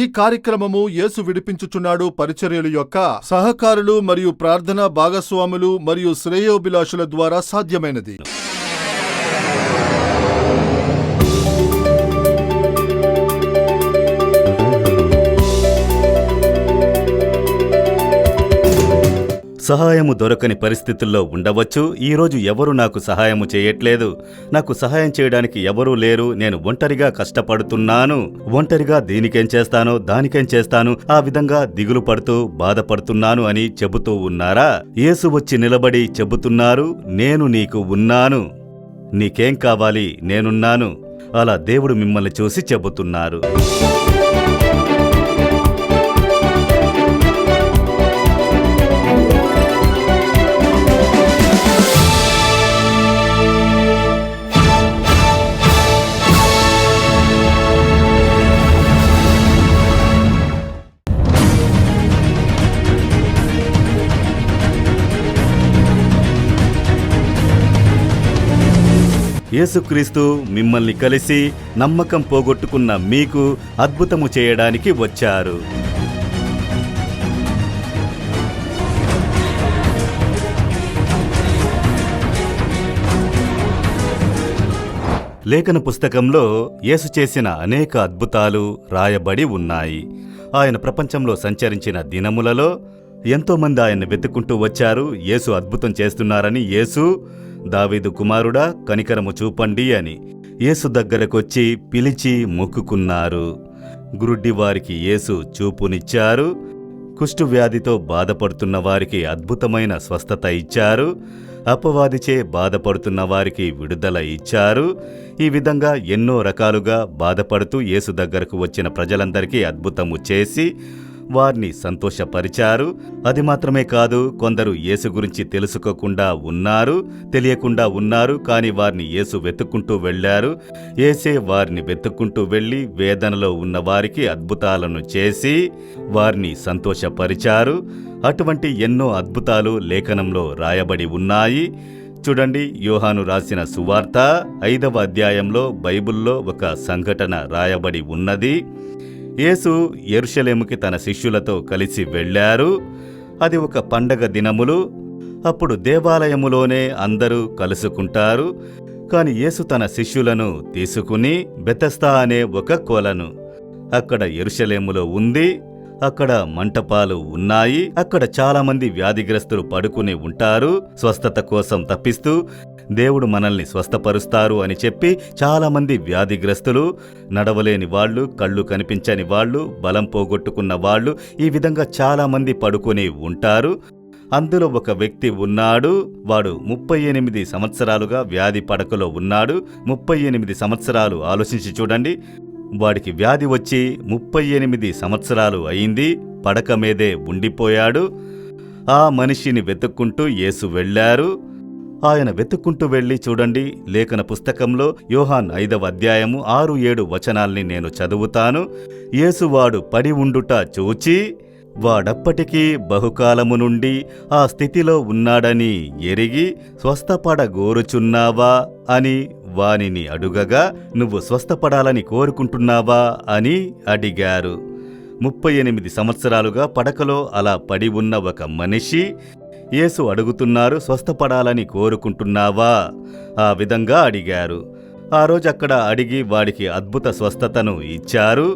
ఈ కార్యక్రమము యేసు విడిపించుచున్నాడు పరిచర్యలు యొక్క సహకారులు మరియు ప్రార్థనా భాగస్వాములు మరియు శ్రేయోభిలాషుల ద్వారా సాధ్యమైనది. సహాయము దొరకని పరిస్థితుల్లో ఉండవచ్చు. ఈరోజు ఎవరు నాకు సహాయము చేయట్లేదు, నాకు సహాయం చేయడానికి ఎవరూ లేరు, నేను ఒంటరిగా కష్టపడుతున్నాను, ఒంటరిగా దీనికేం చేస్తానో దానికేం చేస్తాను, ఆ విధంగా దిగులు పడుతూ బాధపడుతున్నాను అని చెబుతూ ఉన్నారా? యేసు వచ్చి నిలబడి చెబుతున్నారు, నేను నీకు ఉన్నాను, నీకేం కావాలి, నేనున్నాను. అలా దేవుడు మిమ్మల్ని చూసి చెబుతున్నారు. యేసుక్రీస్తు మిమ్మల్ని కలిసి నమ్మకం పోగొట్టుకున్న మీకు అద్భుతము చేయడానికి వచ్చారు. లేఖన పుస్తకంలో యేసు చేసిన అనేక అద్భుతాలు రాయబడి ఉన్నాయి. ఆయన ప్రపంచంలో సంచరించిన దినములలో ఎంతోమంది ఆయన్ని వెతుక్కుంటూ వచ్చారు. యేసు అద్భుతం చేస్తున్నారని, యేసు దావీదు కుమారుడా కనికరము చూపండి అని యేసు దగ్గరకొచ్చి పిలిచి మొక్కుకున్నారు. గురుడ్డివారికి యేసు చూపునిచ్చారు. కుష్ఠువ్యాధితో బాధపడుతున్న వారికి అద్భుతమైన స్వస్థత ఇచ్చారు. అపవాదిచే బాధపడుతున్న వారికి విడుదల ఇచ్చారు. ఈ విధంగా ఎన్నో రకాలుగా బాధపడుతూ యేసు దగ్గరకు వచ్చిన ప్రజలందరికీ అద్భుతము చేసి వారిని సంతోషపరిచారు. అది మాత్రమే కాదు, కొందరు యేసు గురించి తెలుసుకోకుండా ఉన్నారు, తెలియకుండా ఉన్నారు. కానీ వారిని యేసు వెతుక్కుంటూ వెళ్లారు. యేసే వారిని వెతుక్కుంటూ వెళ్లి వేదనలో ఉన్న వారికి అద్భుతాలను చేసి వారిని సంతోషపరిచారు. అటువంటి ఎన్నో అద్భుతాలు లేఖనంలో రాయబడి ఉన్నాయి. చూడండి, యోహాను రాసిన సువార్త 5వ అధ్యాయంలో బైబిల్లో ఒక సంఘటన రాయబడి ఉన్నది. యేసు యెరూషలేముకి తన శిష్యులతో కలిసి వెళ్లారు. అది ఒక పండగ దినములు. అప్పుడు దేవాలయములోనే అందరూ కలుసుకుంటారు. కాని యేసు తన శిష్యులను తీసుకుని బెతస్దా అనే ఒక కొలను అక్కడ యెరూషలేములో ఉంది. అక్కడ మంటపాలు ఉన్నాయి. అక్కడ చాలామంది వ్యాధిగ్రస్తులు పడుకుని ఉంటారు. స్వస్థత కోసం తప్పిస్తూ దేవుడు మనల్ని స్వస్థపరుస్తారు అని చెప్పి చాలామంది వ్యాధిగ్రస్తులు, నడవలేని వాళ్ళు, కళ్ళు కనిపించని వాళ్ళు, బలం పోగొట్టుకున్న వాళ్ళు, ఈ విధంగా చాలామంది పడుకుని ఉంటారు. అందులో ఒక వ్యక్తి ఉన్నాడు. వాడు 38 సంవత్సరాలుగా వ్యాధి పడకలో ఉన్నాడు. 38 సంవత్సరాలు ఆలోచించి చూడండి. వాడికి వ్యాధి వచ్చి 38 సంవత్సరాలు అయింది. పడక మీదే ఉండిపోయాడు. ఆ మనిషిని వెతుక్కుంటూ యేసు వెళ్లారు. ఆయన వెతుక్కుంటూ వెళ్లి చూడండి, లేఖన పుస్తకంలో యోహాన్ 5వ అధ్యాయము 6-7 వచనాల్ని నేను చదువుతాను. యేసువాడు పడి ఉండుట చూచి వాడప్పటికీ బహుకాలము నుండి ఆ స్థితిలో ఉన్నాడని ఎరిగి స్వస్థపడగోరుచున్నావా అని వానిని అడుగగా, నువ్వు స్వస్థపడాలని కోరుకుంటున్నావా అని అడిగారు. 38 సంవత్సరాలుగా పడకలో అలా పడి ఉన్న ఒక మనిషి యేసు అడుగుతున్నారు, స్వస్థపడాలని కోరుకుంటున్నావా? ఆ విధంగా అడిగారు. ఆ రోజు అక్కడ అడిగి వాడికి అద్భుత స్వస్థతను ఇచ్చారు.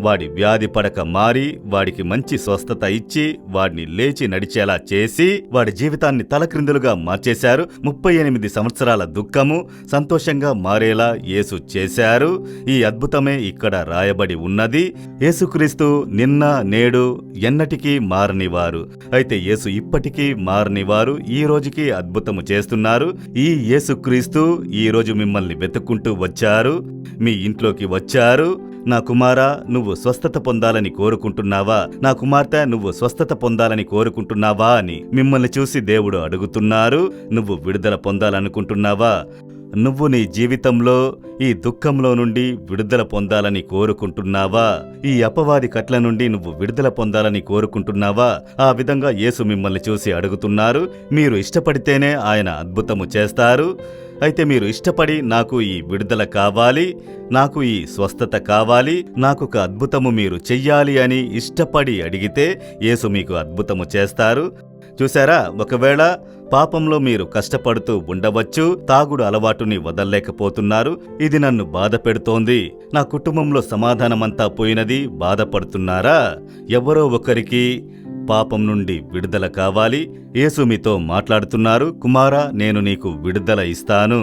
వాడి వ్యాధి పడక మారి వాడికి మంచి స్వస్థత ఇచ్చి వాడిని లేచి నడిచేలా చేసి వాడి జీవితాన్ని తలక్రిందులుగా మార్చేశారు. 38 సంవత్సరాల దుఃఖము సంతోషంగా మారేలా యేసు చేశారు. ఈ అద్భుతమే ఇక్కడ రాయబడి ఉన్నది. యేసుక్రీస్తు నిన్న నేడు ఎన్నటికీ మారనివారు. అయితే యేసు ఇప్పటికీ మారనివారు. ఈ రోజుకి అద్భుతము చేస్తున్నారు. ఈ యేసుక్రీస్తు ఈ రోజు మిమ్మల్ని వెతుక్కుంటూ వచ్చారు. మీ ఇంట్లోకి వచ్చారు. నా కుమారా, నువ్వు స్వస్థత పొందాలని కోరుకుంటున్నావా? నా కుమార్తె, నువ్వు స్వస్థత పొందాలని కోరుకుంటున్నావా అని మిమ్మల్ని చూసి దేవుడు అడుగుతున్నారు. నువ్వు విడుదల పొందాలనుకుంటున్నావా? నువ్వు నీ జీవితంలో ఈ దుఃఖంలో నుండి విడుదల పొందాలని కోరుకుంటున్నావా? ఈ అపవాది కట్ల నుండి నువ్వు విడుదల పొందాలని కోరుకుంటున్నావా? ఆ విధంగా యేసు మిమ్మల్ని చూసి అడుగుతున్నారు. మీరు ఇష్టపడితేనే ఆయన అద్భుతము చేస్తారు. అయితే మీరు ఇష్టపడి నాకు ఈ విడుదల కావాలి, నాకు ఈ స్వస్థత కావాలి, నాకొక అద్భుతము మీరు చెయ్యాలి అని ఇష్టపడి అడిగితే యేసు మీకు అద్భుతము చేస్తారు. చూశారా, ఒకవేళ పాపంలో మీరు కష్టపడుతూ ఉండవచ్చు, తాగుడు అలవాటుని వదల్లేకపోతున్నారు, ఇది నన్ను బాధ పెడుతోంది, నా కుటుంబంలో సమాధానమంతా పోయినది, బాధపడుతున్నారా? ఎవరో ఒకరికి పాపం నుండి విడుదల కావాలి. యేసు మీతో మాట్లాడుతున్నారు, కుమారా, నేను నీకు విడుదల ఇస్తాను.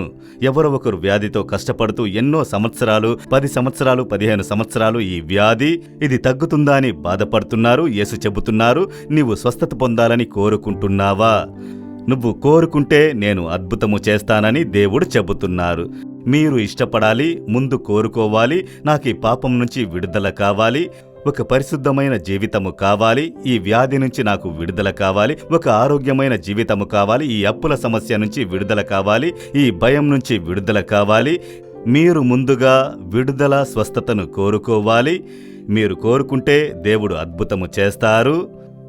ఎవరో ఒకరు వ్యాధితో కష్టపడుతూ ఎన్నో సంవత్సరాలు, 10 సంవత్సరాలు, 15 సంవత్సరాలు ఈ వ్యాధి ఇది తగ్గుతుందా అని బాధపడుతున్నారు. యేసు చెబుతున్నారు, నీవు స్వస్థత పొందాలని కోరుకుంటున్నావా? నువ్వు కోరుకుంటే నేను అద్భుతము చేస్తానని దేవుడు చెబుతున్నారు. మీరు ఇష్టపడాలి, ముందు కోరుకోవాలి, నాకు ఈ పాపం నుంచి విడుదల కావాలి, ఒక పరిశుద్ధమైన జీవితము కావాలి, ఈ వ్యాధి నుంచి నాకు విడుదల కావాలి, ఒక ఆరోగ్యమైన జీవితము కావాలి, ఈ అప్పుల సమస్య నుంచి విడుదల కావాలి, ఈ భయం నుంచి విడుదల కావాలి. మీరు ముందుగా విడుదల, స్వస్థతను కోరుకోవాలి. మీరు కోరుకుంటే దేవుడు అద్భుతము చేస్తారు.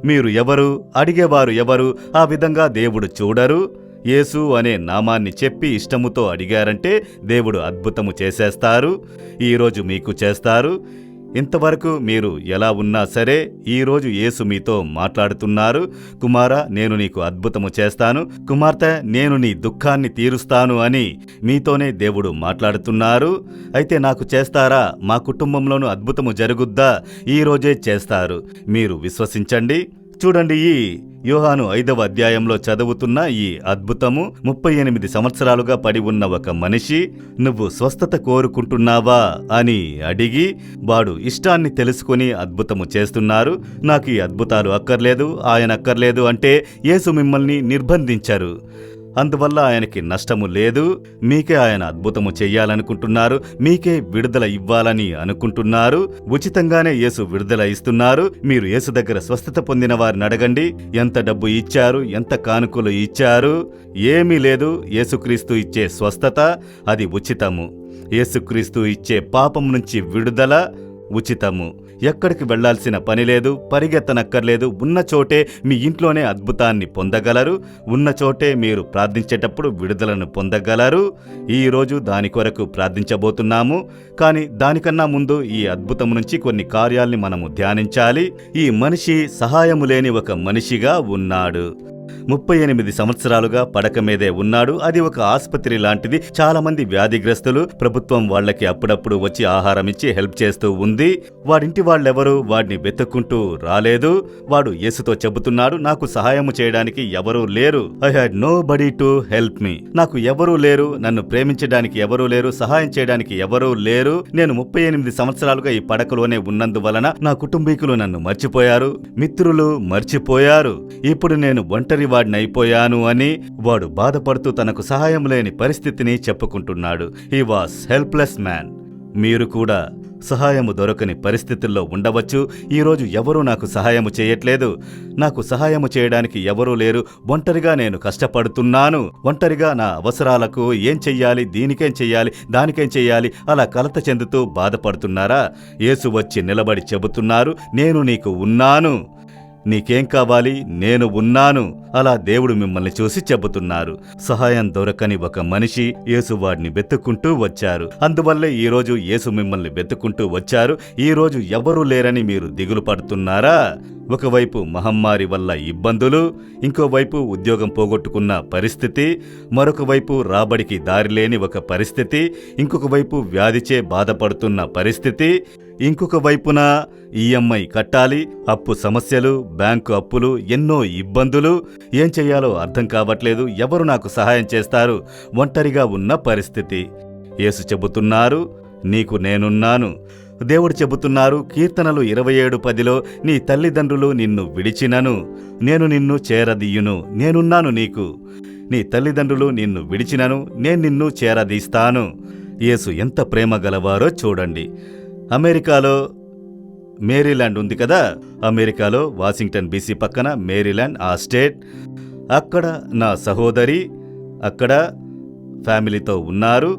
మీరు ఎవరు? అడిగేవారు ఎవరు? ఆ విధంగా దేవుడు చూడరు. యేసు అనే నామాన్ని చెప్పి ఇష్టముతో అడిగారంటే దేవుడు అద్భుతము చేసేస్తారు. ఈరోజు మీకు చేస్తారు. ఇంతవరకు మీరు ఎలా ఉన్నా సరే, ఈరోజు యేసు మీతో మాట్లాడుతున్నారు, కుమారా, నేను నీకు అద్భుతము చేస్తాను, కుమార్తె, నేను నీ దుఃఖాన్ని తీరుస్తాను అని మీతోనే దేవుడు మాట్లాడుతున్నారు. అయితే నాకు చేస్తారా? మా కుటుంబంలోనూ అద్భుతము జరుగుద్దా? ఈరోజే చేస్తారు. మీరు విశ్వసించండి. చూడండి, ఈ యోహాను 5వ అధ్యాయంలో చదువుతున్న ఈ అద్భుతము 38 సంవత్సరాలుగా పడి ఉన్న ఒక మనిషి, నువ్వు స్వస్థత కోరుకుంటున్నావా అని అడిగి వాడు ఇష్టాన్ని తెలుసుకుని అద్భుతము చేస్తున్నారు. నాకు ఈ అద్భుతాలు అక్కర్లేదు, ఆయన అక్కర్లేదు అంటే యేసు మిమ్మల్ని నిర్బంధించరు. అందువల్ల ఆయనకి నష్టము లేదు. మీకే ఆయన అద్భుతము చెయ్యాలనుకుంటున్నారు, మీకే విడుదల ఇవ్వాలని అనుకుంటున్నారు. ఉచితంగానే యేసు విడుదల ఇస్తున్నారు. మీరు యేసు దగ్గర స్వస్థత పొందిన వారిని అడగండి, ఎంత డబ్బు ఇచ్చారు, ఎంత కానుకలు ఇచ్చారు? ఏమీ లేదు. యేసుక్రీస్తు ఇచ్చే స్వస్థత అది ఉచితము. యేసుక్రీస్తు ఇచ్చే పాపం నుంచి విడుదల ఉచితము. ఎక్కడికి వెళ్లాల్సిన పని లేదు, పరిగెత్తనక్కర్లేదు. ఉన్న చోటే మీ ఇంట్లోనే అద్భుతాన్ని పొందగలరు. ఉన్న చోటే మీరు ప్రార్థించేటప్పుడు విడుదలను పొందగలరు. ఈరోజు దాని కొరకు ప్రార్థించబోతున్నాము. కానీ దానికన్నా ముందు ఈ అద్భుతం నుంచి కొన్ని కార్యాల్ని మనము ధ్యానించాలి. ఈ మనిషి సహాయము లేని ఒక మనిషిగా ఉన్నాడు. 38 సంవత్సరాలుగా పడక మీదే ఉన్నాడు. అది ఒక ఆసుపత్రి లాంటిది. చాలా మంది వ్యాధిగ్రస్తులు, ప్రభుత్వం వాళ్ళకి అప్పుడప్పుడు వచ్చి ఆహారం ఇచ్చి హెల్ప్ చేస్తూ ఉంది. వాడింటి వాళ్ళెవరూ వాడిని వెతుక్కుంటూ రాలేదు. వాడు యేసుతో చెబుతున్నాడు, నాకు సహాయము చేయడానికి ఎవరూ లేరు. I had nobody to help me. నాకు ఎవరూ లేరు, నన్ను ప్రేమించడానికి ఎవరూ లేరు, సహాయం చేయడానికి ఎవరూ లేరు. నేను 38 సంవత్సరాలుగా ఈ పడకలోనే ఉన్నందువలన నా కుటుంబీకులు నన్ను మర్చిపోయారు, మిత్రులు మర్చిపోయారు. ఇప్పుడు నేను ఒంటరి వాడినైపోయాను అని వాడు బాధపడుతూ తనకు సహాయం లేని పరిస్థితిని చెప్పుకుంటున్నాడు. He was helpless man. మీరు కూడా సహాయము దొరకని పరిస్థితుల్లో ఉండవచ్చు. ఈరోజు ఎవరూ నాకు సహాయము చేయట్లేదు, నాకు సహాయము చేయడానికి ఎవరూ లేరు, ఒంటరిగా నేను కష్టపడుతున్నాను, ఒంటరిగా నా అవసరాలకు ఏం చెయ్యాలి, దీనికేం చెయ్యాలి, దానికేం చెయ్యాలి, అలా కలత చెందుతూ బాధపడుతున్నారా? యేసు వచ్చి నిలబడి చెబుతున్నారు, నేను నీకు ఉన్నాను, నీకేం కావాలి, నేను ఉన్నాను. అలా దేవుడు మిమ్మల్ని చూసి చెబుతున్నారు. సహాయం దొరకని ఒక మనిషి యేసువాడిని వెతుక్కుంటూ వచ్చారు. అందువల్లే ఈరోజు యేసు మిమ్మల్ని వెతుక్కుంటూ వచ్చారు. ఈరోజు ఎవరూ లేరని మీరు దిగులు పడుతున్నారా? ఒకవైపు మహమ్మారి వల్ల ఇబ్బందులు, ఇంకోవైపు ఉద్యోగం పోగొట్టుకున్న పరిస్థితి, మరొక వైపు రాబడికి దారిలేని ఒక పరిస్థితి, ఇంకొక వైపు వ్యాధిచే బాధపడుతున్న పరిస్థితి, ఇంకొక వైపున ఈఎంఐ కట్టాలి, అప్పు సమస్యలు, బ్యాంకు అప్పులు, ఎన్నో ఇబ్బందులు. ఏం చెయ్యాలో అర్థం కావట్లేదు. ఎవరు నాకు సహాయం చేస్తారు? ఒంటరిగా ఉన్న పరిస్థితి. యేసు చెబుతున్నారు, నీకు నేనున్నాను. దేవుడు చెబుతున్నారు కీర్తనలు 27:10లో, నీ తల్లిదండ్రులు నిన్ను విడిచినను నేను నిన్ను చేరదీయును, నేనున్నాను నీకు. నీ తల్లిదండ్రులు నిన్ను విడిచినను నేను నిన్ను చేరదీస్తాను. యేసు ఎంత ప్రేమ గలవారో చూడండి. అమెరికాలో మేరీల్యాండ్ ఉంది కదా, అమెరికాలో వాషింగ్టన్ బీసీ పక్కన మేరీల్యాండ్ ఆ స్టేట్. అక్కడ నా సహోదరి అక్కడ ఫ్యామిలీతో ఉన్నారు,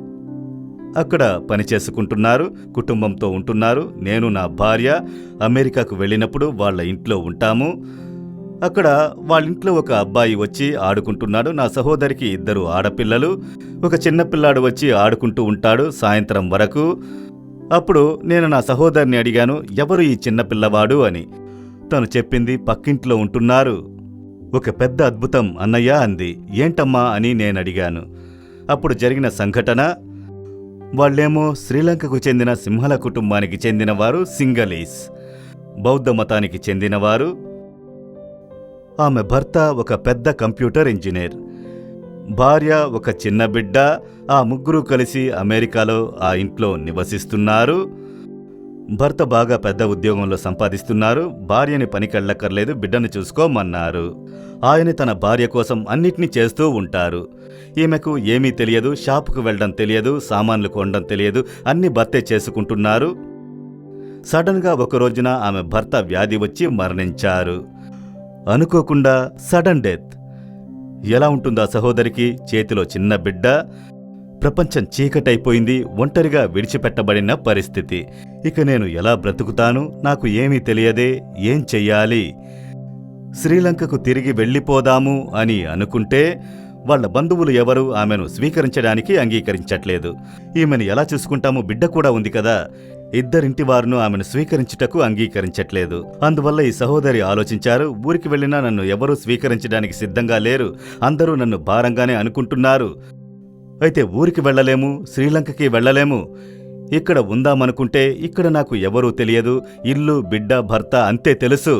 అక్కడ పని చేసుకుంటున్నారు, కుటుంబంతో ఉంటున్నారు. నేను నా భార్య అమెరికాకు వెళ్ళినప్పుడు వాళ్ళ ఇంట్లో ఉంటాము. అక్కడ వాళ్ళింట్లో ఒక అబ్బాయి వచ్చి ఆడుకుంటున్నాడు. నా సహోదరికి 2 ఆడపిల్లలు, ఒక చిన్న పిల్లాడు వచ్చి ఆడుకుంటూ ఉంటాడు సాయంత్రం వరకు. అప్పుడు నేను నా సహోదరిని అడిగాను, ఎవరు ఈ చిన్న పిల్లవాడు అని. తను చెప్పింది, పక్కింట్లో ఉంటున్నారు. ఒక పెద్ద అద్భుతం అన్నయ్య అంది. ఏంటమ్మా అని నేనడిగాను. అప్పుడు జరిగిన సంఘటన, వాళ్ళేమో శ్రీలంకకు చెందిన సింహల కుటుంబానికి చెందినవారు, సింగలీస్, బౌద్ధ మతానికి చెందినవారు. ఆమె భర్త ఒక పెద్ద కంప్యూటర్ ఇంజనీర్, భార్య ఒక చిన్న బిడ్డ. ఆ ముగ్గురు కలిసి అమెరికాలో ఆ ఇంట్లో నివసిస్తున్నారు. భర్త బాగా పెద్ద ఉద్యోగంలో సంపాదిస్తున్నారు. భార్యని పనికెళ్ళక్కర్లేదు, బిడ్డను చూసుకోమన్నారు. ఆయన తన భార్య కోసం అన్నిటినీ చేస్తూ ఉంటారు. ఈమెకు ఏమీ తెలియదు, షాపుకు వెళ్ళడం తెలియదు, సామాన్లు కొనడం తెలియదు, అన్ని భర్తే చేసుకుంటున్నారు. సడన్గా ఒక రోజున ఆమె భర్త వ్యాధి వచ్చి మరణించారు. అనుకోకుండా సడన్ డెత్. ఎలా ఉంటుందా సహోదరికి? చేతిలో చిన్న బిడ్డ, ప్రపంచం చీకటైపోయింది, ఒంటరిగా విడిచిపెట్టబడిన పరిస్థితి. ఇక నేను ఎలా బ్రతుకుతాను? నాకు ఏమీ తెలియదే, ఏం చెయ్యాలి? శ్రీలంకకు తిరిగి వెళ్ళిపోదాము అని అనుకుంటే వాళ్ల బంధువులు ఎవరూ ఆమెను స్వీకరించడానికి అంగీకరించట్లేదు. ఈమెను ఎలా చూసుకుంటాము? బిడ్డ కూడా ఉంది కదా. ఇద్దరింటివారును ఆమెను స్వీకరించుటకు అంగీకరించట్లేదు. అందువల్ల ఈ సహోదరి ఆలోచించారు, ఊరికి వెళ్ళినా నన్ను ఎవరూ స్వీకరించడానికి సిద్ధంగా లేరు, అందరూ నన్ను భారంగానే అనుకుంటున్నారు. అయితే ఊరికి వెళ్ళలేము, శ్రీలంకకి వెళ్ళలేము. ఇక్కడ ఉందామనుకుంటే ఇక్కడ నాకు ఎవరూ తెలియదు, ఇల్లు, బిడ్డ, భర్త అంతే తెలుసు.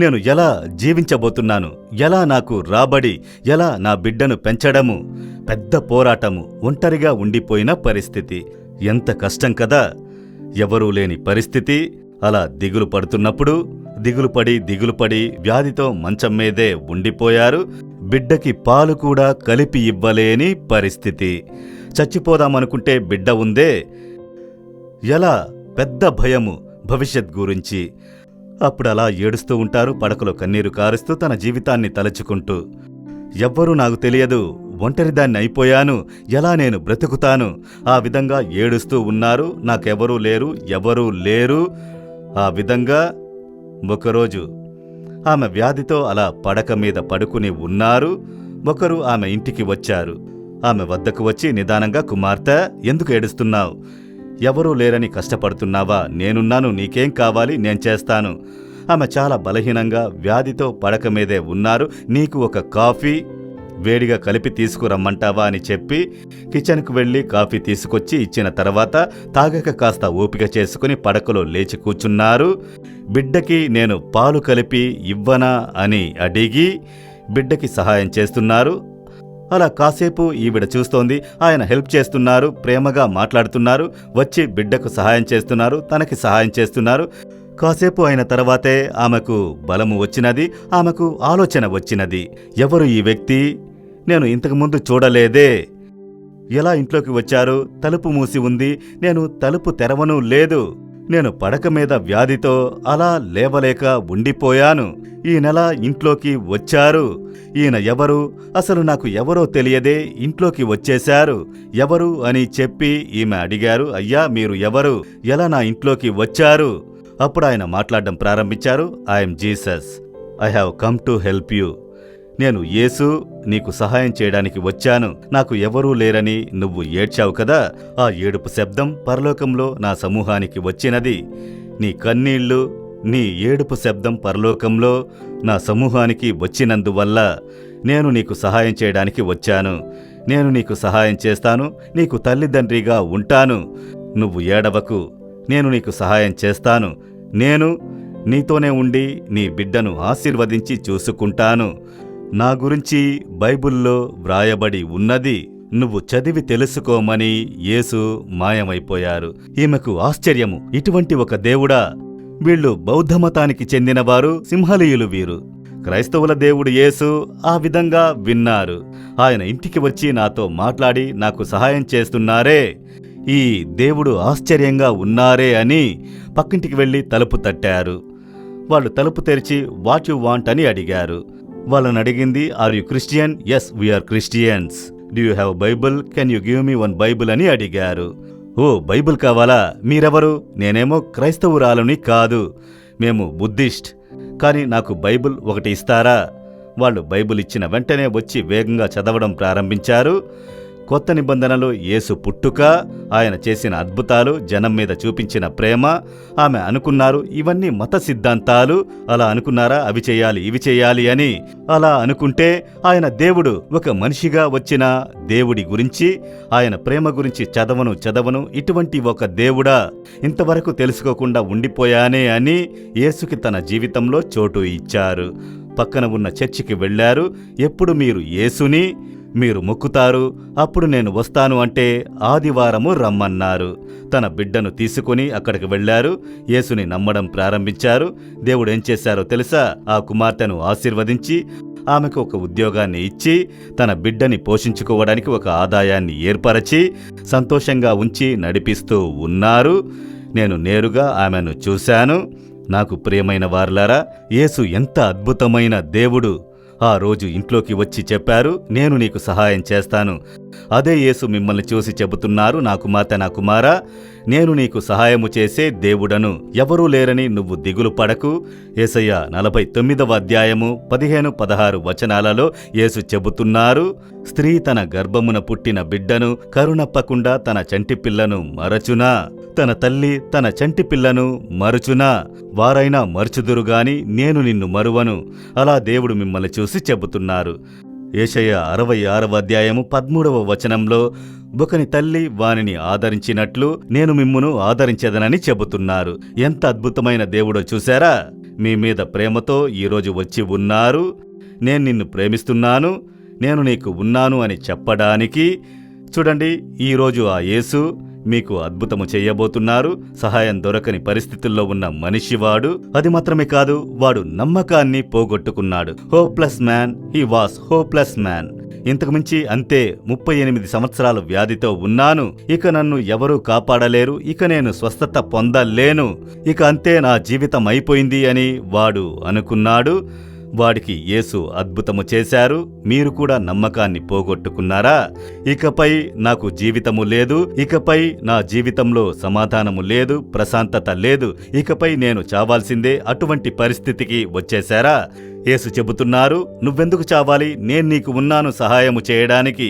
నేను ఎలా జీవించబోతున్నాను? ఎలా నాకు రాబడి? ఎలా నా బిడ్డను పెంచడము? పెద్ద పోరాటము. ఒంటరిగా ఉండిపోయిన పరిస్థితి. ఎంత కష్టం కదా. ఎవరూ లేని పరిస్థితి. అలా దిగులు పడుతున్నప్పుడు దిగులుపడి వ్యాధితో మంచం మీదే ఉండిపోయారు. బిడ్డకి పాలు కూడా కలిపి ఇవ్వలేని పరిస్థితి. చచ్చిపోదామనుకుంటే బిడ్డ ఉందే. ఎలా? పెద్ద భయము భవిష్యత్ గురించి. అప్పుడలా ఏడుస్తూ ఉంటారు, పడకలో కన్నీరు కారుస్తూ, తన జీవితాన్ని తలుచుకుంటూ. ఎవ్వరూ నాకు తెలియదు, ఒంటరిదాన్ని అయిపోయాను, ఎలా నేను బ్రతుకుతాను? ఆ విధంగా ఏడుస్తూ ఉన్నారు. నాకెవరూ లేరు, ఎవరూ లేరు. ఆ విధంగా ఒకరోజు ఆమె వ్యాధితో అలా పడక మీద పడుకుని ఉన్నారు. ఒకరు ఆమె ఇంటికి వచ్చారు. ఆమె వద్దకు వచ్చి నిదానంగా, కుమార్తె, ఎందుకు ఏడుస్తున్నావు? ఎవరూ లేరని కష్టపడుతున్నావా? నేనున్నాను, నీకేం కావాలి? నేను చేస్తాను. ఆమె చాలా బలహీనంగా వ్యాధితో పడక మీదే ఉన్నారు. నీకు ఒక కాఫీ వేడిగా కలిపి తీసుకురమ్మంటావా అని చెప్పి కిచెన్కు వెళ్ళి కాఫీ తీసుకొచ్చి ఇచ్చిన తర్వాత తాగక కాస్త ఓపిక చేసుకుని పడకలో లేచి కూర్చున్నారు. బిడ్డకి నేను పాలు కలిపి ఇవ్వనా అని అడిగి బిడ్డకి సహాయం చేస్తున్నారు. అలా కాసేపు ఈవిడ చూస్తోంది. ఆయన హెల్ప్ చేస్తున్నారు, ప్రేమగా మాట్లాడుతున్నారు, వచ్చి బిడ్డకు సహాయం చేస్తున్నారు, తనకి సహాయం చేస్తున్నారు. కాసేపు అయిన తర్వాతే ఆమెకు బలము వచ్చినది, ఆమెకు ఆలోచన వచ్చినది. ఎవరు ఈ వ్యక్తి? నేను ఇంతకుముందు చూడలేదే. ఎలా ఇంట్లోకి వచ్చారు? తలుపు మూసి ఉంది, నేను తలుపు తెరవను లేదు. నేను పడక మీద వ్యాధితో అలా లేవలేక ఉండిపోయాను. ఈ నెల ఇంట్లోకి వచ్చారు. ఈయన ఎవరు? అసలు నాకు ఎవరో తెలియదే, ఇంట్లోకి వచ్చేశారు. ఎవరు అని చెప్పి ఈమె అడిగారు. అయ్యా, మీరు ఎవరు? ఎలా నా ఇంట్లోకి వచ్చారు? అప్పుడు ఆయన మాట్లాడడం ప్రారంభించారు. I'm Jesus, I have come to help you. నేను యేసు, నీకు సహాయం చేయడానికి వచ్చాను. నాకు ఎవరూ లేరని నువ్వు ఏడ్చావు కదా. ఆ ఏడుపు శబ్దం పరలోకంలో నా సమూహానికి వచ్చినది. నీ కన్నీళ్లు, నీ ఏడుపు శబ్దం పరలోకంలో నా సమూహానికి వచ్చినందువల్ల నేను నీకు సహాయం చేయడానికి వచ్చాను. నేను నీకు సహాయం చేస్తాను, నీకు తల్లిదండ్రిగా ఉంటాను. నువ్వు ఏడవకు, నేను నీకు సహాయం చేస్తాను. నేను నీతోనే ఉండి నీ బిడ్డను ఆశీర్వదించి చూసుకుంటాను. నా గురించి బైబిల్లో వ్రాయబడి ఉన్నది. నువ్వు చదివి తెలుసుకోమని యేసు మాయమైపోయారు. ఈమెకు ఆశ్చర్యము, ఇటువంటి ఒక దేవుడా? వీళ్ళు బౌద్ధమతానికి చెందినవారు, సింహలీయులు వీరు. క్రైస్తవుల దేవుడు యేసు ఆ విధంగా విన్నారు. ఆయన ఇంటికి వచ్చి నాతో మాట్లాడి నాకు సహాయం చేస్తున్నారే, ఈ దేవుడు ఆశ్చర్యంగా ఉన్నారే అని పక్కింటికి వెళ్లి తలుపు తట్టారు. వాళ్ళు తలుపు తెరిచి వాట్ యు వాంట్ అని అడిగారు. వాళ్ళని అడిగింది, are you Christian? Yes, we are Christians. Do you have Bible? Can you give me one Bible అని అడిగారు. ఓ, బైబుల్ కావాలా? మీరెవరు? నేనేమో క్రైస్తవురాలని కాదు, మేము బుద్ధిస్ట్. కానీ నాకు బైబిల్ ఒకటి ఇస్తారా? వాళ్ళు బైబిల్ ఇచ్చిన వెంటనే వచ్చి వేగంగా చదవడం ప్రారంభించారు. కొత్త నిబంధనలో యేసు పుట్టుక, ఆయన చేసిన అద్భుతాలు, జనం మీద చూపించిన ప్రేమ. ఆమె అనుకున్నారు ఇవన్నీ మత సిద్ధాంతాలు. అలా అనుకున్నారా? అవి చేయాలి, ఇవి చేయాలి అని. అలా అనుకుంటే ఆయన దేవుడు ఒక మనిషిగా వచ్చిన దేవుడి గురించి, ఆయన ప్రేమ గురించి చదవను ఇటువంటి ఒక దేవుడా, ఇంతవరకు తెలుసుకోకుండా ఉండిపోయానే అని యేసుకి తన జీవితంలో చోటు ఇచ్చారు. పక్కన ఉన్న చర్చికి వెళ్లారు. ఎప్పుడు మీరు యేసుని మీరు మొక్కుతారు, అప్పుడు నేను వస్తాను అంటే ఆదివారము రమ్మన్నారు. తన బిడ్డను తీసుకుని అక్కడికి వెళ్లారు. యేసుని నమ్మడం ప్రారంభించారు. దేవుడు ఏం చేశారో తెలుసా? ఆ కుమార్తెను ఆశీర్వదించి ఆమెకు ఒక ఉద్యోగాన్ని ఇచ్చి తన బిడ్డని పోషించుకోవడానికి ఒక ఆదాయాన్ని ఏర్పరచి సంతోషంగా ఉంచి నడిపిస్తూ ఉన్నారు. నేను నేరుగా ఆమెను చూశాను. నాకు ప్రియమైన వారలారా, యేసు ఎంత అద్భుతమైన దేవుడు! ఆ రోజు ఇంట్లోకి వచ్చి చెప్పారు, నేను నీకు సహాయం చేస్తాను. అదే యేసు మిమ్మల్ని చూసి చెబుతున్నారు, నా కుమార్తె, నా కుమారా, నేను నీకు సహాయము చేసే దేవుడను. ఎవరూ లేరని నువ్వు దిగులు పడకు. యేసయ్య 49వ అధ్యాయము 15-16 వచనాలలో యేసు చెబుతున్నారు, స్త్రీ తన గర్భమున పుట్టిన బిడ్డను కరుణప్పకుండా తన చంటి పిల్లను మరచునా? తన తల్లి తన చంటి పిల్లను మరుచునా? వారైనా మరుచుదురుగాని నేను నిన్ను మరువను. అలా దేవుడు మిమ్మల్ని చూసి చెబుతున్నారు. యెషయా 66వ అధ్యాయము 13వ వచనంలో ఒకని తల్లి వానిని ఆదరించినట్లు నేను మిమ్మును ఆదరించెదనని చెబుతున్నారు. ఎంత అద్భుతమైన దేవుడో చూశారా? మీ మీద ప్రేమతో ఈరోజు వచ్చి ఉన్నారు. నేను నిన్ను ప్రేమిస్తున్నాను, నేను నీకు ఉన్నాను అని చెప్పడానికి. చూడండి, ఈరోజు ఆ యేసు మీకు అద్భుతము చెయ్యబోతున్నారు. సహాయం దొరకని పరిస్థితుల్లో ఉన్న మనిషివాడు. అది మాత్రమే కాదు, వాడు నమ్మకాన్ని పోగొట్టుకున్నాడు. Hopeless man, he was hopeless man. ఇంతకుమించి అంతే. 38 సంవత్సరాల వ్యాధితో ఉన్నాను. ఇక నన్ను ఎవరూ కాపాడలేరు. ఇక నేను స్వస్థత పొందలేను. ఇక అంతే, నా జీవితం అయిపోయింది అని వాడు అనుకున్నాడు. వాడికి యేసు అద్భుతము చేశారు. మీరు కూడా నమ్మకాన్ని పోగొట్టుకున్నారా? ఇకపై నాకు జీవితము లేదు, ఇకపై నా జీవితంలో సమాధానము లేదు, ప్రశాంతత లేదు, ఇకపై నేను చావాల్సిందే, అటువంటి పరిస్థితికి వచ్చేశారా? యేసు చెబుతున్నారు, నువ్వెందుకు చావాలి? నేను నీకు ఉన్నాను సహాయము చేయడానికి.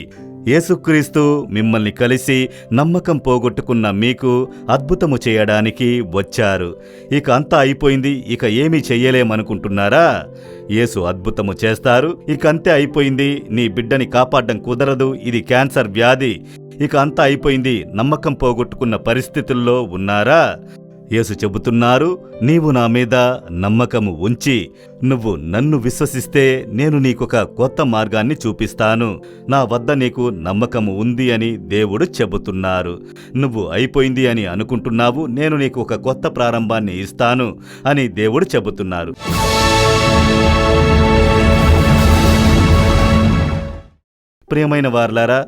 యేసుక్రీస్తు మిమ్మల్ని కలిసి నమ్మకం పోగొట్టుకున్న మీకు అద్భుతము చేయడానికి వచ్చారు. ఇక అంతా అయిపోయింది, ఇక ఏమీ చెయ్యలేమనుకుంటున్నారా? యేసు అద్భుతము చేస్తారు. ఇక అంతే, అయిపోయింది, నీ బిడ్డని కాపాడడం కుదరదు, ఇది క్యాన్సర్ వ్యాధి, ఇక అంతా అయిపోయింది, నమ్మకం పోగొట్టుకున్న పరిస్థితుల్లో ఉన్నారా? యేసు చెబుతున్నారు, నీవు నా మీద నమ్మకము ఉంచి నువ్వు నన్ను విశ్వసిస్తే నేను నీకొక కొత్త మార్గాన్ని చూపిస్తాను. నా వద్ద నీకు నమ్మకము ఉంది అని దేవుడు చెబుతున్నారు. నువ్వు అయిపోయింది అని అనుకుంటున్నావు, నేను నీకు ఒక కొత్త ప్రారంభాన్ని ఇస్తాను అని దేవుడు చెబుతున్నారు. ప్రియమైన వారలారా,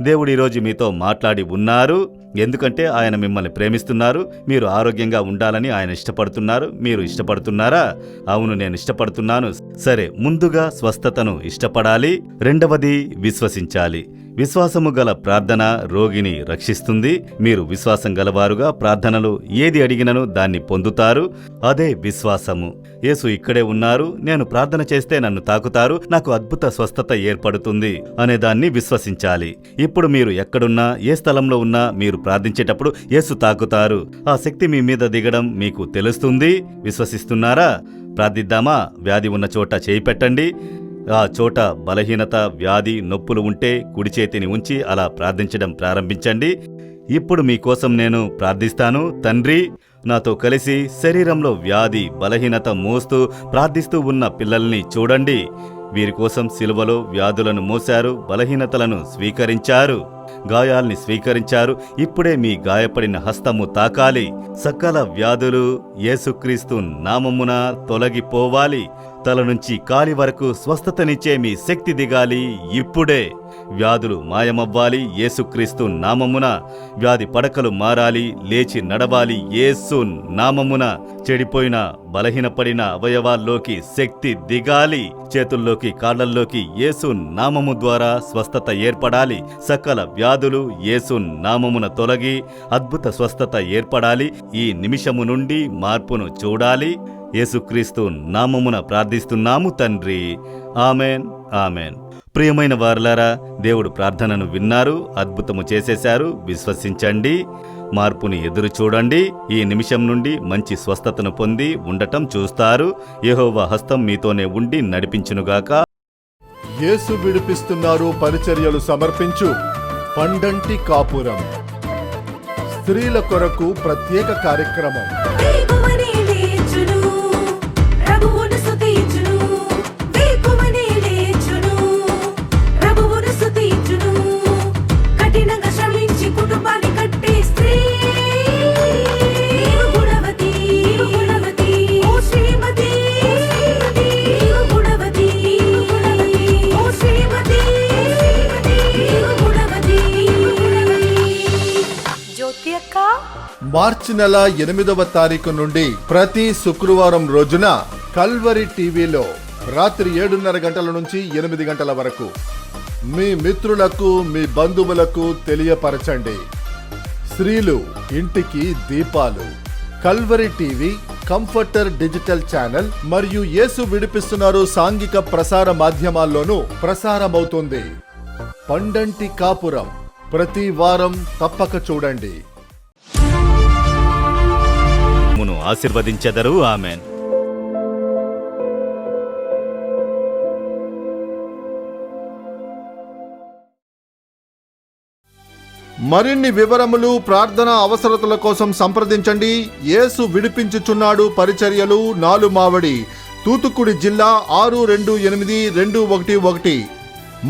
దేవుడు ఈరోజు మీతో మాట్లాడి ఉన్నారు. ఎందుకంటే ఆయన మిమ్మల్ని ప్రేమిస్తున్నారు. మీరు ఆరోగ్యంగా ఉండాలని ఆయన ఇష్టపడుతున్నారు. మీరు ఇష్టపడుతున్నారా? అవును, నేను ఇష్టపడుతున్నాను. సరే, ముందుగా స్వస్థతను ఇష్టపడాలి. రెండవది, విశ్వసించాలి. విశ్వాసము గల ప్రార్థన రోగిని రక్షిస్తుంది. మీరు విశ్వాసం గలవారుగా ప్రార్థనలు ఏది అడిగినను దాన్ని పొందుతారు. అదే విశ్వాసము. యేసు ఇక్కడే ఉన్నారు, నేను ప్రార్థన చేస్తే నన్ను తాకుతారు, నాకు అద్భుత స్వస్థత ఏర్పడుతుంది అనేదాన్ని విశ్వసించాలి. ఇప్పుడు మీరు ఎక్కడున్నా, ఏ స్థలంలో ఉన్నా మీరు ప్రార్థించేటప్పుడు యేసు తాకుతారు. ఆ శక్తి మీ మీద దిగడం మీకు తెలుస్తుంది. విశ్వసిస్తున్నారా? ప్రార్థిద్దామా? వ్యాధి ఉన్న చోట చేయి పెట్టండి. ఆ చోట బలహీనత, వ్యాధి, నొప్పులు ఉంటే కుడి చేతిని ఉంచి అలా ప్రార్థించడం ప్రారంభించండి. ఇప్పుడు మీకోసం నేను ప్రార్థిస్తాను. తండ్రి, నాతో కలిసి శరీరంలో వ్యాధి, బలహీనత మోస్తూ ప్రార్థిస్తూ ఉన్న పిల్లల్ని చూడండి. వీరి కోసం సిలువలో వ్యాధులను మోశారు, బలహీనతలను స్వీకరించారు, గాయాల్ని స్వీకరించారు. ఇప్పుడే మీ గాయపడిన హస్తము తాకాలి. సకల వ్యాధులు యేసుక్రీస్తు నామమున తొలగిపోవాలి. తల నుంచి కాలి వరకు స్వస్థతనిచ్చే మీ శక్తి దిగాలి. ఇప్పుడే వ్యాధులు మాయమవ్వాలి. యేసుక్రీస్తు నామమున వ్యాధి పడకలు మారాలి, లేచి నడవాలి. యేసు నామమున చెడిపోయిన, బలహీనపడిన అవయవాల్లోకి శక్తి దిగాలి. చేతుల్లోకి, కాళ్లల్లోకి యేసు నామము ద్వారా స్వస్థత ఏర్పడాలి. సకల వ్యాధులు యేసు నామమున తొలగి అద్భుత స్వస్థత ఏర్పడాలి. ఈ నిమిషము నుండి మార్పును చూడాలి. యేసుక్రీస్తు నామమున ప్రార్థిస్తున్నాము తండ్రి. Amen, amen. ప్రియమైన వారలారా, దేవుడు ప్రార్థనను విన్నారు, అద్భుతము చేసేశారు. విశ్వసించండి, మార్పుని ఎదురు చూడండి. ఈ నిమిషం నుండి మంచి స్వస్థతను పొంది ఉండటం చూస్తారు. యెహోవా హస్తం మీతోనే ఉండి నడిపించునుగాక. యేసు విడిపిస్తున్నారు పరిచర్యలు సమర్పించు పండంటి కాపురం స్త్రీల కొరకు ప్రత్యేక కార్యక్రమం. మార్చి నెల 8వ తారీఖు నుండి ప్రతి శుక్రవారం రోజున కల్వరి టీవీలో రాత్రి 7:30 గంటల నుంచి 8 గంటల వరకు మీ మిత్రులకు, మీ బంధువులకు తెలియపరచండి. స్త్రీలు ఇంటికి దీపాలు. Calvary TV, comforter digital channel మరియు యేసు విడిపిస్తున్నారు సాంఘిక ప్రసార మాధ్యమాల్లోనూ ప్రసారమవుతుంది. పండంటి కాపురం ప్రతి వారం తప్పక చూడండి. ఆశీర్వదించెదరు. ఆమెన్. మరిన్ని వివరములు, ప్రార్థన అవసరతల కోసం సంప్రదించండి. యేసు విడిపించుచున్నాడు పరిచర్యలు, నాలుమావడి, తూతుకుడి జిల్లా 628211.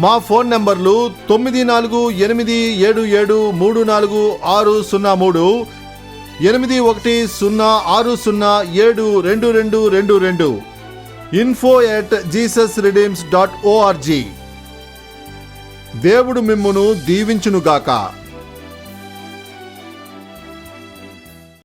మా ఫోన్ నంబర్లు 9487734603, 8106072222, info@jesusreedems.org. దేవుడు మిమ్మును దీవించునుగాక.